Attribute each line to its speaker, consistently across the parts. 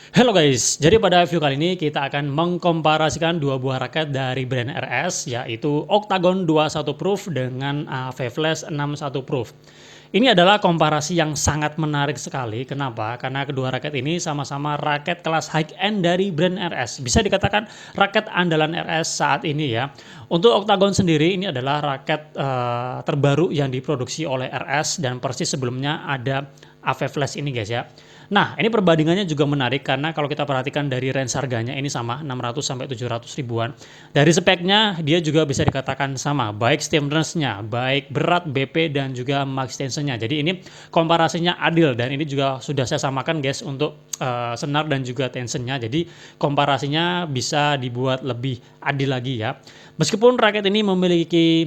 Speaker 1: Halo guys, jadi pada video kali ini kita akan mengkomparasikan dua buah raket dari brand RS, yaitu Octagon 21 Proof dengan AV Flash 61 Proof. Ini adalah komparasi yang sangat menarik sekali. Kenapa? Karena kedua raket ini sama-sama raket kelas high-end dari brand RS. Bisa dikatakan raket andalan RS saat ini ya. Untuk Octagon sendiri ini adalah raket terbaru yang diproduksi oleh RS dan persis sebelumnya ada AV Flash ini guys ya. Nah, ini perbandingannya juga menarik karena kalau kita perhatikan dari range harganya ini sama 600 sampai 700 ribuan. Dari speknya dia juga bisa dikatakan sama, baik stiffness-nya, baik berat BP dan juga max tension-nya. Jadi ini komparasinya adil dan ini juga sudah saya samakan guys untuk senar dan juga tension-nya. Jadi komparasinya bisa dibuat lebih adil lagi ya. Meskipun raket ini memiliki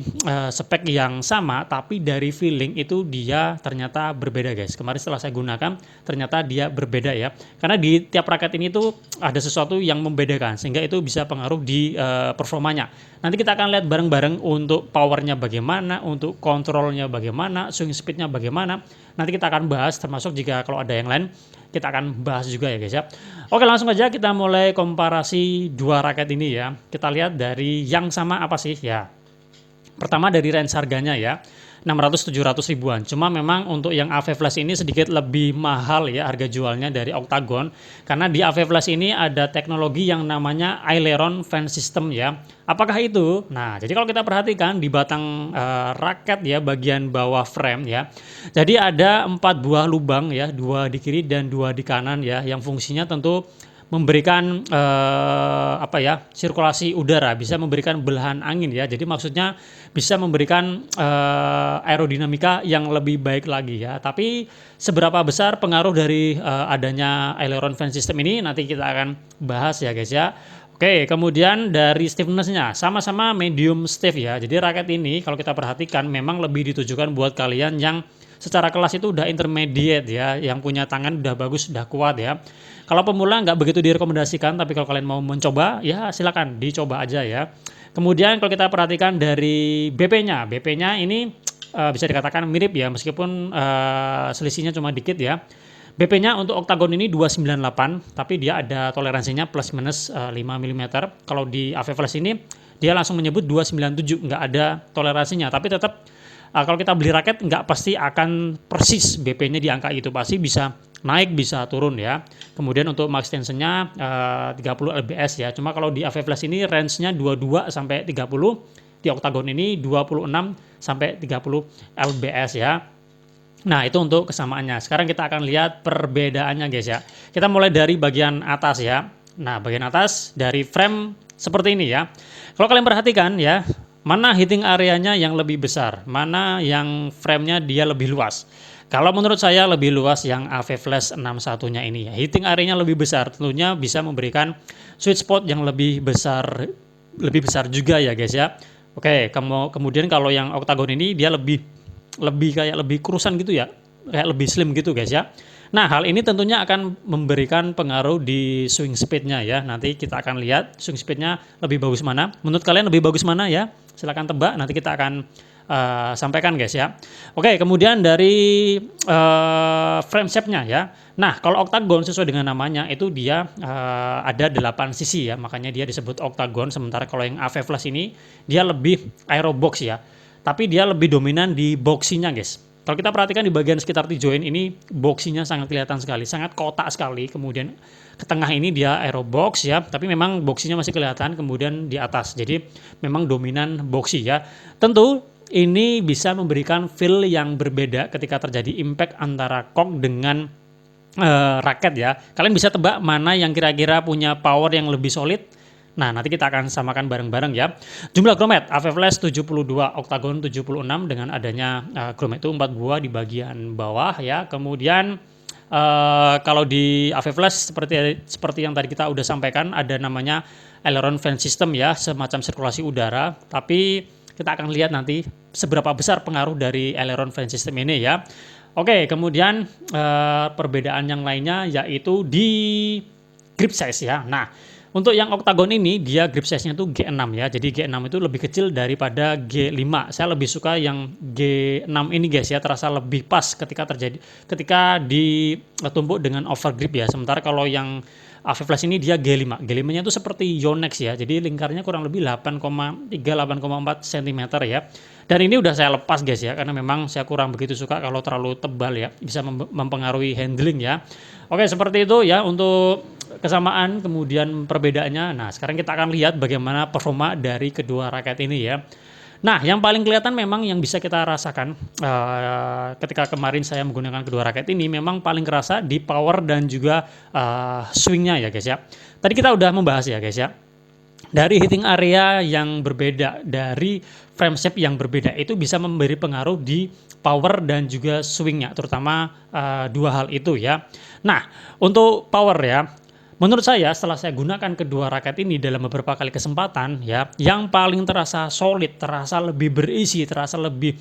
Speaker 1: spek yang sama, tapi dari feeling itu dia ternyata berbeda guys. Kemarin setelah saya gunakan, ternyata dia berbeda ya. Karena di tiap raket ini tuh ada sesuatu yang membedakan, sehingga itu bisa pengaruh di performanya. Nanti kita akan lihat bareng-bareng untuk powernya bagaimana, untuk kontrolnya bagaimana, swing speednya bagaimana. Nanti kita akan bahas, termasuk jika kalau ada yang lain, kita akan bahas juga ya guys ya. Oke, langsung aja kita mulai komparasi dua raket ini ya. Kita lihat dari yang sama apa sih ya. Pertama dari range harganya ya. 600-700 ribuan. Cuma memang untuk yang AV Flash ini sedikit lebih mahal ya harga jualnya dari Octagon. Karena di AV Flash ini ada teknologi yang namanya aileron fan system ya. Apakah itu? Nah, jadi kalau kita perhatikan di batang raket ya bagian bawah frame ya. Jadi ada 4 buah lubang ya, 2 di kiri dan 2 di kanan ya, yang fungsinya tentu memberikan sirkulasi udara, bisa memberikan belahan angin ya. Jadi maksudnya bisa memberikan aerodinamika yang lebih baik lagi ya. Tapi seberapa besar pengaruh dari adanya aileron fan system ini nanti kita akan bahas ya guys ya. Oke, kemudian dari stiffness-nya sama-sama medium stiff ya. Jadi raket ini kalau kita perhatikan memang lebih ditujukan buat kalian yang secara kelas itu udah intermediate ya, yang punya tangan udah bagus, udah kuat ya. Kalau pemula nggak begitu direkomendasikan, tapi kalau kalian mau mencoba, ya silakan dicoba aja ya. Kemudian kalau kita perhatikan dari BP-nya, BP-nya ini bisa dikatakan mirip ya, meskipun selisihnya cuma dikit ya. BP-nya untuk Octagon ini 298, tapi dia ada toleransinya plus minus 5 mm. Kalau di AV Flash ini, dia langsung menyebut 297, nggak ada toleransinya, tapi tetap kalau kita beli raket nggak pasti akan persis BP-nya di angka itu, pasti bisa naik bisa turun ya. Kemudian untuk max tension-nya 30 lbs ya. Cuma kalau di AV Flash ini range-nya 22 sampai 30, di Octagon ini 26 sampai 30 lbs ya. Nah, itu untuk kesamaannya. Sekarang kita akan lihat perbedaannya guys ya. Kita mulai dari bagian atas ya. Nah, bagian atas dari frame seperti ini ya. Kalau kalian perhatikan ya, mana hitting areanya yang lebih besar, mana yang frame-nya dia lebih luas. Kalau menurut saya lebih luas yang AV Flash 61-nya ini ya. Hitting areanya lebih besar, tentunya bisa memberikan sweet spot yang lebih besar juga ya guys ya. Oke, kemudian kalau yang Octagon ini dia lebih kayak lebih kurusan gitu ya, kayak lebih slim gitu guys ya. Nah, hal ini tentunya akan memberikan pengaruh di swing speednya ya. Nanti kita akan lihat swing speednya lebih bagus mana. Menurut kalian lebih bagus mana ya? Silahkan tebak, nanti kita akan sampaikan guys ya. Oke, kemudian dari frame shape-nya ya. Nah, kalau Octagon sesuai dengan namanya itu dia ada 8 sisi ya, makanya dia disebut Octagon. Sementara kalau yang AV Flash ini dia lebih aerobox ya, tapi dia lebih dominan di boxinya guys. Kalau kita perhatikan di bagian sekitar T-joint ini boxinya sangat kelihatan sekali, sangat kotak sekali. Kemudian ke tengah ini dia aerobox ya, tapi memang boxinya masih kelihatan. Kemudian di atas, jadi memang dominan boxy ya. Tentu ini bisa memberikan feel yang berbeda ketika terjadi impact antara cock dengan raket ya. Kalian bisa tebak mana yang kira-kira punya power yang lebih solid. Nah, nanti kita akan samakan bareng-bareng ya. Jumlah grommet AV Flash 72, Octagon 76 dengan adanya grommet itu 4 buah di bagian bawah ya. Kemudian kalau di AV Flash seperti yang tadi kita udah sampaikan, ada namanya aileron fan system ya, semacam sirkulasi udara. Tapi kita akan lihat nanti seberapa besar pengaruh dari aileron fan system ini ya. Oke, kemudian perbedaan yang lainnya yaitu di grip size ya. Nah, untuk yang Octagon ini dia grip size-nya tuh G6 ya. Jadi G6 itu lebih kecil daripada G5. Saya lebih suka yang G6 ini guys ya, terasa lebih pas ketika ditumpuk dengan overgrip ya. Sementara kalau yang AV Flash ini dia G5. G5-nya itu seperti Yonex ya. Jadi lingkarnya kurang lebih 8,3-8,4 cm ya. Dan ini udah saya lepas guys ya, karena memang saya kurang begitu suka kalau terlalu tebal ya, bisa mempengaruhi handling ya. Oke, seperti itu ya untuk kesamaan kemudian perbedaannya. Nah, sekarang kita akan lihat bagaimana performa dari kedua raket ini ya. Nah, yang paling kelihatan memang yang bisa kita rasakan ketika kemarin saya menggunakan kedua raket ini memang paling kerasa di power dan juga swingnya ya guys ya. Tadi kita udah membahas ya guys ya. Dari hitting area yang berbeda, dari frame shape yang berbeda itu bisa memberi pengaruh di power dan juga swingnya, terutama dua hal itu ya. Nah, untuk power ya, menurut saya setelah saya gunakan kedua raket ini dalam beberapa kali kesempatan ya, yang paling terasa solid, terasa lebih berisi, terasa lebih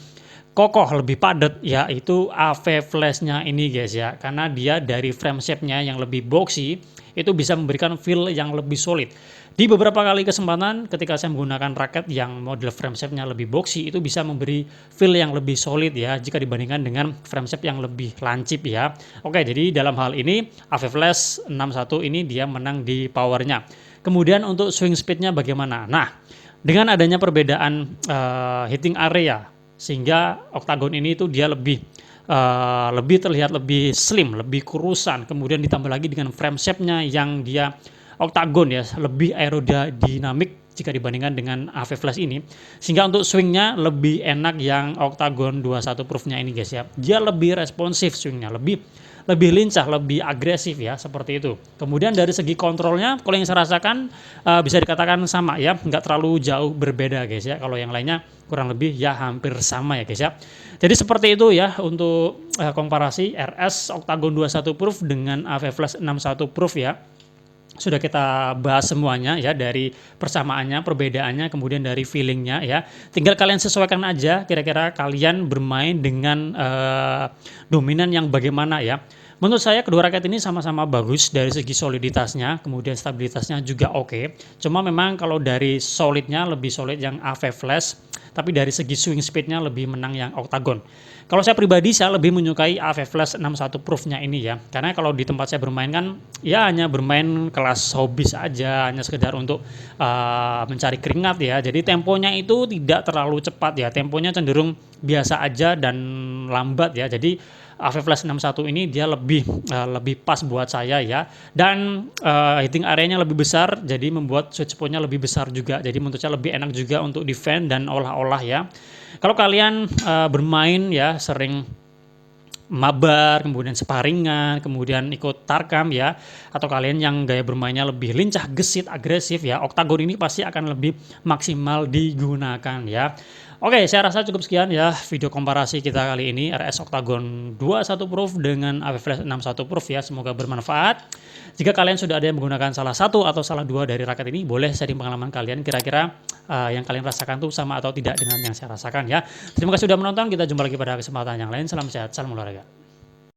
Speaker 1: kokoh, lebih padat ya itu AV Flash-nya ini guys ya. Karena dia dari frame shape-nya yang lebih boxy itu bisa memberikan feel yang lebih solid. Di beberapa kali kesempatan ketika saya menggunakan raket yang model frame shape-nya lebih boxy itu bisa memberi feel yang lebih solid ya jika dibandingkan dengan frame shape yang lebih lancip ya. Oke, jadi dalam hal ini AV Flash 61 ini dia menang di powernya. Kemudian untuk swing speed-nya bagaimana? Nah, dengan adanya perbedaan hitting area sehingga Octagon ini tuh dia lebih terlihat lebih slim, lebih kurusan. Kemudian ditambah lagi dengan frame shape-nya yang dia Octagon ya, lebih aerodinamik jika dibandingkan dengan AV Flash ini. Sehingga untuk swingnya lebih enak yang Octagon 21 Proof-nya ini guys ya. Dia lebih responsif swingnya, lebih lincah, lebih agresif ya, seperti itu. Kemudian dari segi kontrolnya, kalau yang saya rasakan bisa dikatakan sama ya, nggak terlalu jauh berbeda guys ya. Kalau yang lainnya kurang lebih ya hampir sama ya guys ya. Jadi seperti itu ya untuk komparasi RS Octagon 21 Proof dengan AV Flash 61 Proof ya. Sudah kita bahas semuanya ya, dari persamaannya, perbedaannya, kemudian dari feelingnya ya. Tinggal kalian sesuaikan aja kira-kira kalian bermain dengan dominan yang bagaimana ya. Menurut saya kedua raket ini sama-sama bagus dari segi soliditasnya, kemudian stabilitasnya juga oke. Cuma memang kalau dari solidnya lebih solid yang AV Flash, tapi dari segi swing speednya lebih menang yang Octagon. Kalau saya pribadi saya lebih menyukai AV Flash 61 Proof-nya ini ya. Karena kalau di tempat saya bermain kan ya hanya bermain kelas hobis aja, hanya sekedar untuk mencari keringat ya. Jadi temponya itu tidak terlalu cepat ya. Temponya cenderung biasa aja dan lambat ya. Jadi AV Flash 61 ini dia lebih pas buat saya ya. Dan hitting areanya lebih besar, jadi membuat sweet spot-nya lebih besar juga. Jadi menurut saya lebih enak juga untuk defend dan olah-olah ya. Kalau kalian bermain ya sering mabar, kemudian sparingan, kemudian ikut tarkam ya, atau kalian yang gaya bermainnya lebih lincah, gesit, agresif ya, Octagon ini pasti akan lebih maksimal digunakan ya. Oke, saya rasa cukup sekian ya video komparasi kita kali ini RS Octagon 21 Proof dengan AV Flash 61 Proof ya. Semoga bermanfaat. Jika kalian sudah ada yang menggunakan salah satu atau salah dua dari raket ini, boleh sharing pengalaman kalian kira-kira yang kalian rasakan tuh sama atau tidak dengan yang saya rasakan ya. Terima kasih sudah menonton, kita jumpa lagi pada kesempatan yang lain. Salam sehat, salam olahraga.